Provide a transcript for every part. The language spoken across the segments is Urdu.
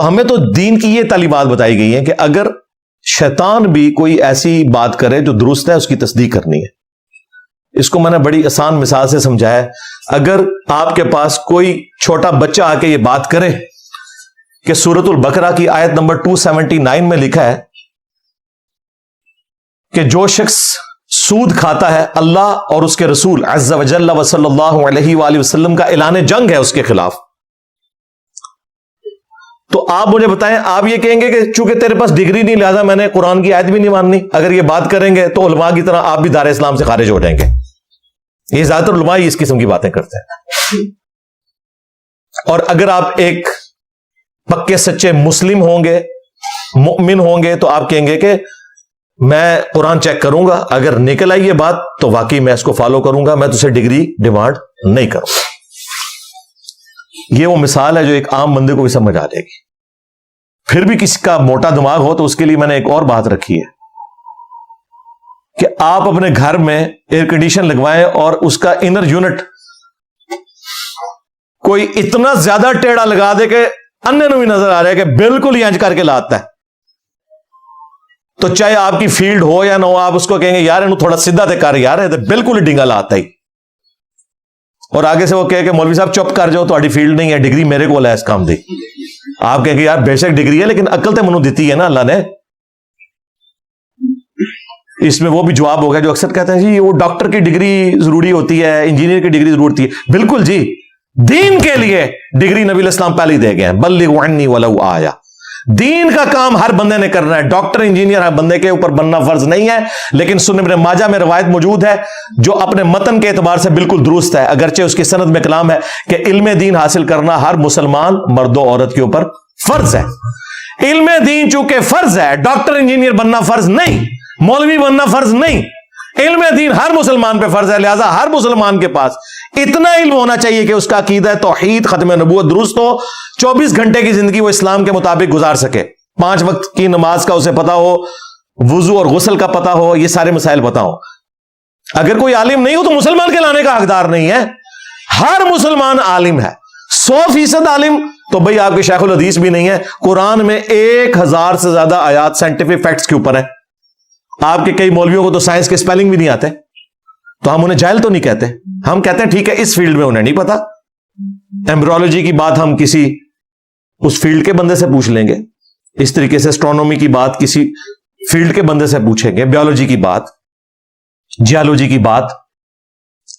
ہمیں تو دین کی یہ تعلیمات بتائی گئی ہیں کہ اگر شیطان بھی کوئی ایسی بات کرے جو درست ہے اس کی تصدیق کرنی ہے. اس کو میں نے بڑی آسان مثال سے سمجھایا. اگر آپ کے پاس کوئی چھوٹا بچہ آ کے یہ بات کرے کہ سورۃ البقرہ کی آیت نمبر 279 میں لکھا ہے کہ جو شخص سود کھاتا ہے اللہ اور اس کے رسول عز و جل و صلی اللہ علیہ وآلہ وسلم کا اعلان جنگ ہے اس کے خلاف، تو آپ مجھے بتائیں، آپ یہ کہیں گے کہ چونکہ تیرے پاس ڈگری نہیں لہذا میں نے قرآن کی آیت بھی نہیں ماننی؟ اگر یہ بات کریں گے تو علماء کی طرح آپ بھی دار اسلام سے خارج ہو جائیں گے. یہ زیادہ تر علماء اس قسم کی باتیں کرتے ہیں. اور اگر آپ ایک پکے سچے مسلم ہوں گے، مؤمن ہوں گے، تو آپ کہیں گے کہ میں قرآن چیک کروں گا، اگر نکل آئی یہ بات تو واقعی میں اس کو فالو کروں گا، میں تو اسے ڈگری ڈیمانڈ نہیں کروں گا. یہ وہ مثال ہے جو ایک عام بندے کو بھی سمجھ آ جائے گی. پھر بھی کسی کا موٹا دماغ ہو تو اس کے لیے میں نے ایک اور بات رکھی ہے کہ آپ اپنے گھر میں ایئر کنڈیشن لگوائیں اور اس کا انر یونٹ کوئی اتنا زیادہ ٹیڑھا لگا دے کہ انے نو بھی نظر آ رہا ہے کہ بالکل ہی انج کر کے لاتا ہے، تو چاہے آپ کی فیلڈ ہو یا نہ ہو، آپ اس کو کہیں گے یار انہوں تھوڑا سیدھا تے کر یار، ہے بالکل ہی ڈنگا لاتا ہی. اور آگے سے وہ کہے کہ مولوی صاحب چپ کر جاؤ، تہاڈی فیلڈ نہیں ہے، ڈگری میرے کو ہے اس کام دی. آپ کہیں گے یار بے شک ڈگری ہے لیکن عقل تے منو دیتی ہے نا اللہ نے. اس میں وہ بھی جواب ہو گیا جو اکثر کہتے ہیں جی وہ ڈاکٹر کی ڈگری ضروری ہوتی ہے، انجینئر کی ڈگری ضروری ہوتی ہے. بالکل جی، دین کے لیے ڈگری نبی علیہ السلام پہلے ہی دے گئے ہیں، بلغوا عنی ولو آیا. دین کا کام ہر بندے نے کرنا ہے. ڈاکٹر انجینئر ہر بندے کے اوپر بننا فرض نہیں ہے، لیکن سنن ابن ماجہ میں روایت موجود ہے جو اپنے متن کے اعتبار سے بالکل درست ہے، اگرچہ اس کی سند میں کلام ہے کہ علم دین حاصل کرنا ہر مسلمان مرد و عورت کے اوپر فرض ہے. علم دین چونکہ فرض ہے، ڈاکٹر انجینئر بننا فرض نہیں، مولوی بننا فرض نہیں. علم دین ہر مسلمان پہ فرض ہے، لہذا ہر مسلمان کے پاس اتنا علم ہونا چاہیے کہ اس کا عقیدہ توحید ختم نبوت درست ہو، 24 گھنٹے کی زندگی وہ اسلام کے مطابق گزار سکے، 5 وقت کی نماز کا اسے پتا ہو، وضو اور غسل کا پتا ہو، یہ سارے مسائل پتا ہو. اگر کوئی عالم نہیں ہو تو مسلمان کہلانے کا حقدار نہیں ہے. ہر مسلمان عالم ہے، 100% عالم تو بھئی آپ کے شیخ الحدیث بھی نہیں ہے. قرآن میں 1000 سے زیادہ آیات سائنٹیفک فیکٹس کے اوپر ہے. آپ کے کئی مولویوں کو تو سائنس کے سپیلنگ بھی نہیں آتے، تو ہم انہیں جاہل تو نہیں کہتے، ہم کہتے ہیں ٹھیک ہے اس فیلڈ میں انہیں نہیں پتا. ایمبرولوجی کی بات ہم کسی اس فیلڈ کے بندے سے پوچھ لیں گے، اس طریقے سے اسٹرونومی کی بات کسی فیلڈ کے بندے سے پوچھیں گے، بیولوجی کی بات، جیالوجی کی بات.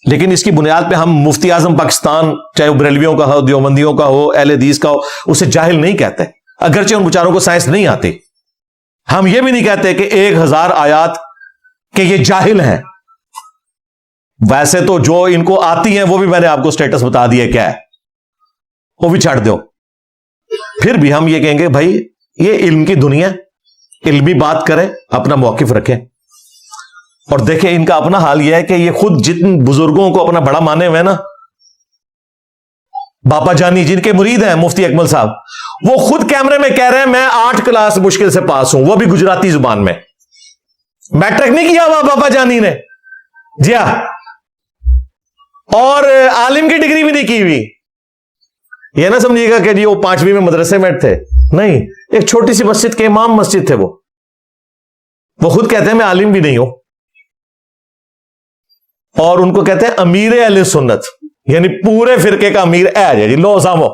لیکن اس کی بنیاد پہ ہم مفتی اعظم پاکستان چاہے وہ بریلویوں کا ہو، دیوبندیوں کا ہو، اہل حدیث کا ہو، اسے جاہل نہیں کہتے، اگرچہ ان بیچاروں کو سائنس نہیں آتی. ہم یہ بھی نہیں کہتے کہ 1000 آیات کہ یہ جاہل ہیں. ویسے تو جو ان کو آتی ہیں وہ بھی میں نے آپ کو سٹیٹس بتا دیا کیا ہے، وہ بھی چھاڑ دو. پھر بھی ہم یہ کہیں گے بھائی یہ علم کی دنیا، علمی بات کریں، اپنا موقف رکھیں. اور دیکھیں ان کا اپنا حال یہ ہے کہ یہ خود جن بزرگوں کو اپنا بڑا مانے ہوئے نا، باپا جانی جن کے مرید ہیں مفتی اکمل صاحب، وہ خود کیمرے میں کہہ رہے ہیں میں 8 کلاس مشکل سے پاس ہوں، وہ بھی گجراتی زبان میں. میٹرک نہیں کیا ہوا باپا جانی نے، جی ہاں، اور عالم کی ڈگری بھی نہیں کی ہوئی. یہ نہ سمجھیے گا کہ جی وہ 5ویں میں مدرسے میں تھے، نہیں، ایک چھوٹی سی مسجد کے امام مسجد تھے. وہ خود کہتے ہیں میں عالم بھی نہیں ہوں، اور ان کو کہتے ہیں امیر اہل سنت، یعنی پورے فرقے کا امیر ہے جی. لو سامو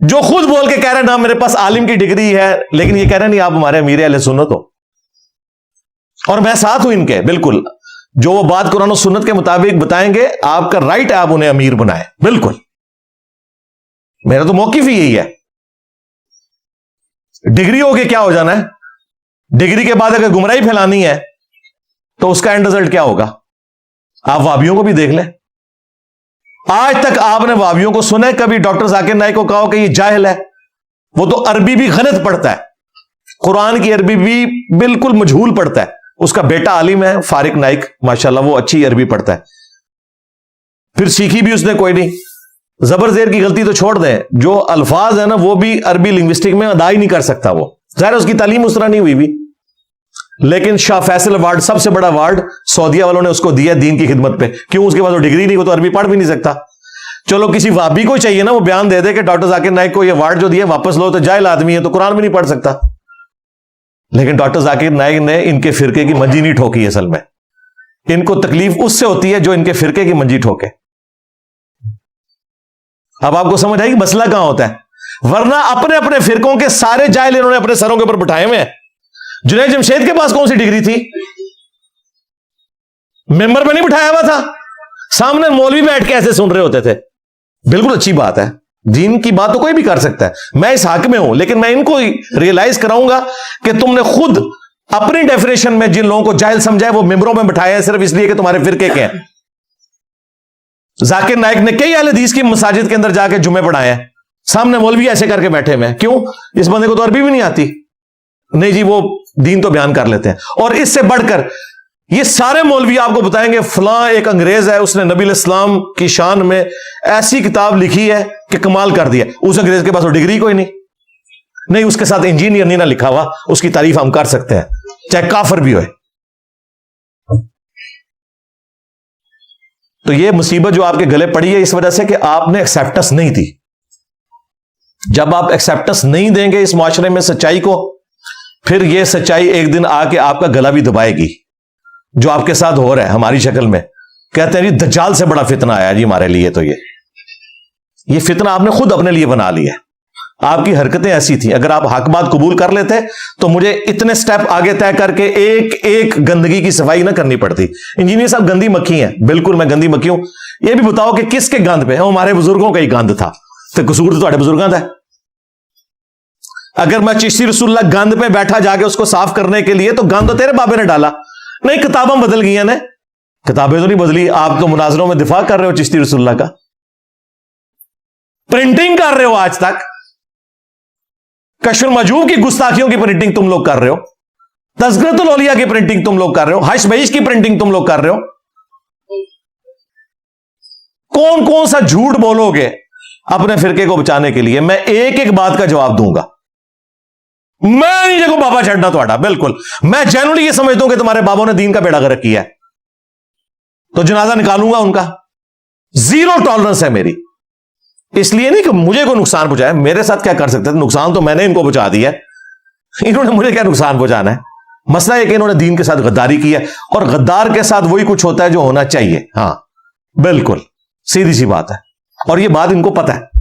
جو خود بول کے کہہ رہے ہیں نا میرے پاس عالم کی ڈگری ہے، لیکن یہ کہہ رہے ہیں نہیں آپ ہمارے امیر اہل سنت ہو، اور میں ساتھ ہوں ان کے بالکل. جو وہ بات قرآن و سنت کے مطابق بتائیں گے آپ کا رائٹ ہے، آپ انہیں امیر بنائیں، بالکل. میرا تو موقف ہی یہی ہے. ڈگری ہو کے کیا ہو جانا ہے؟ ڈگری کے بعد اگر گمراہی پھیلانی ہے تو اس کا اینڈ رزلٹ کیا ہوگا؟ آپ وابیوں کو بھی دیکھ لیں. آج تک آپ نے وابیوں کو سنا ہے کبھی ڈاکٹر ذاکر نائک کو کہا کہ یہ جاہل ہے؟ وہ تو عربی بھی غلط پڑھتا ہے، قرآن کی عربی بھی بالکل مجہول پڑھتا ہے. اس کا بیٹا عالم ہے فارق نائک، ماشاءاللہ وہ اچھی عربی پڑھتا ہے، پھر سیکھی بھی اس نے کوئی نہیں. زبر زیر کی غلطی تو چھوڑ دیں، جو الفاظ ہیں نا وہ بھی عربی لنگوسٹک میں ادا ہی نہیں کر سکتا. وہ ظاہر اس کی تعلیم اس طرح نہیں ہوئی بھی، لیکن شاہ فیصل ایوارڈ سب سے بڑا ایوارڈ سعودیہ والوں نے اس کو دیا دین کی خدمت پہ. کیوں؟ اس کے پاس وہ ڈگری نہیں، وہ تو عربی پڑھ بھی نہیں سکتا. چلو کسی وابی کو چاہیے نا وہ بیان دے دے کہ ڈاکٹر ذاکر نائک کو یہ ایوارڈ جو دیا واپس لو، تو جاہل آدمی ہے تو قرآن بھی نہیں پڑھ سکتا. لیکن ڈاکٹر ذاکر نائک نے ان کے فرقے کی منجی نہیں ٹھوکی. اصل میں ان کو تکلیف اس سے ہوتی ہے جو ان کے فرقے کی منجی ٹھوکے. اب آپ کو سمجھ آئی کہ مسئلہ کہاں ہوتا ہے؟ ورنہ اپنے اپنے فرقوں کے سارے جاہل انہوں نے اپنے سروں کے اوپر بٹھائے ہوئے ہیں. جنید جمشید کے پاس کون سی ڈگری تھی؟ ممبر پہ نہیں بٹھایا ہوا تھا، سامنے مولوی بیٹھ کے ایسے سن رہے ہوتے تھے. بالکل اچھی بات ہے، دین کی بات تو کوئی بھی کر سکتا ہے، میں اس حق میں ہوں، لیکن میں ان کو ریئلائز کراؤں گا کہ تم نے خود اپنی ڈیفینیشن میں جن لوگوں کو جاہل سمجھا ہے وہ ممبروں میں بٹھایا ہے صرف اس لیے کہ تمہارے فرقے کے ہیں. ذاکر نائک نے کئی اہل حدیث کی مساجد کے اندر جا کے جمعے پڑھائے ہیں، سامنے مولوی ایسے کر کے بیٹھے ہوئے ہیں. کیوں؟ اس بندے کو تو عربی بھی نہیں آتی. نہیں جی وہ دین تو بیان کر لیتے ہیں. اور اس سے بڑھ کر یہ سارے مولوی آپ کو بتائیں گے فلاں ایک انگریز ہے، اس نے نبی علیہ السلام کی شان میں ایسی کتاب لکھی ہے کہ کمال کر دیا. اس انگریز کے پاس وہ ڈگری کوئی نہیں، اس کے ساتھ انجینئر نہیں نہ لکھا ہوا، اس کی تعریف ہم کر سکتے ہیں چاہے کافر بھی ہوئے. تو یہ مصیبت جو آپ کے گلے پڑی ہے اس وجہ سے کہ آپ نے ایکسیپٹنس نہیں دی. جب آپ ایکسیپٹنس نہیں دیں گے اس معاشرے میں سچائی کو، پھر یہ سچائی ایک دن آ کے آپ کا گلا بھی دبائے گی. جو آپ کے ساتھ ہو رہا ہے ہماری شکل میں، کہتے ہیں جی دجال سے بڑا فتنہ آیا جی ہمارے لیے. تو یہ فتنہ آپ نے خود اپنے لیے بنا لیا. آپ کی حرکتیں ایسی تھیں، اگر آپ حق بات قبول کر لیتے تو مجھے اتنے سٹیپ آگے طے کر کے ایک ایک گندگی کی صفائی نہ کرنی پڑتی. انجینئر صاحب گندی مکھی ہیں، بالکل میں گندی مکھی ہوں. یہ بھی بتاؤ کہ کس کے گند پہ؟ ہمارے بزرگوں کا ہی گند تھا، تو قصور تو تھوڑے بزرگاں دا ہے. اگر میں چشتی رسول اللہ گند پہ بیٹھا جا کے اس کو صاف کرنے کے لیے، تو گند تو تیرے بابے نے ڈالا. نہیں کتابیں بدل گئی ہیں، کتابیں تو نہیں بدلی. آپ تو مناظروں میں دفاع کر رہے ہو چشتی رسول اللہ کا، پرنٹنگ کر رہے ہو آج تک. کشف المحجوب کی گستاخیوں کی پرنٹنگ تم لوگ کر رہے ہو، تذکرۃ الاولیاء کی پرنٹنگ تم لوگ کر رہے ہو، حش بہش کی پرنٹنگ تم لوگ کر رہے ہو. کون کون سا جھوٹ بولو گے اپنے فرقے کو بچانے کے لیے؟ میں ایک ایک بات کا جواب دوں گا. میں نہیں دیکھو بابا چھڑنا تھوڑا، بالکل میں جنرلی یہ سمجھتا ہوں کہ تمہارے بابوں نے دین کا بیڑا غرق کیا ہے، تو جنازہ نکالوں گا ان کا. زیرو ٹالرنس ہے میری. اس لیے نہیں کہ مجھے کوئی نقصان پہنچایا، میرے ساتھ کیا کر سکتے تھے؟ نقصان تو میں نے ان کو پہنچا دیا ہے، انہوں نے مجھے کیا نقصان پہنچانا ہے؟ مسئلہ ہے کہ انہوں نے دین کے ساتھ غداری کی ہے، اور غدار کے ساتھ وہی کچھ ہوتا ہے جو ہونا چاہیے. ہاں بالکل سیدھی سی بات ہے، اور یہ بات ان کو پتہ ہے.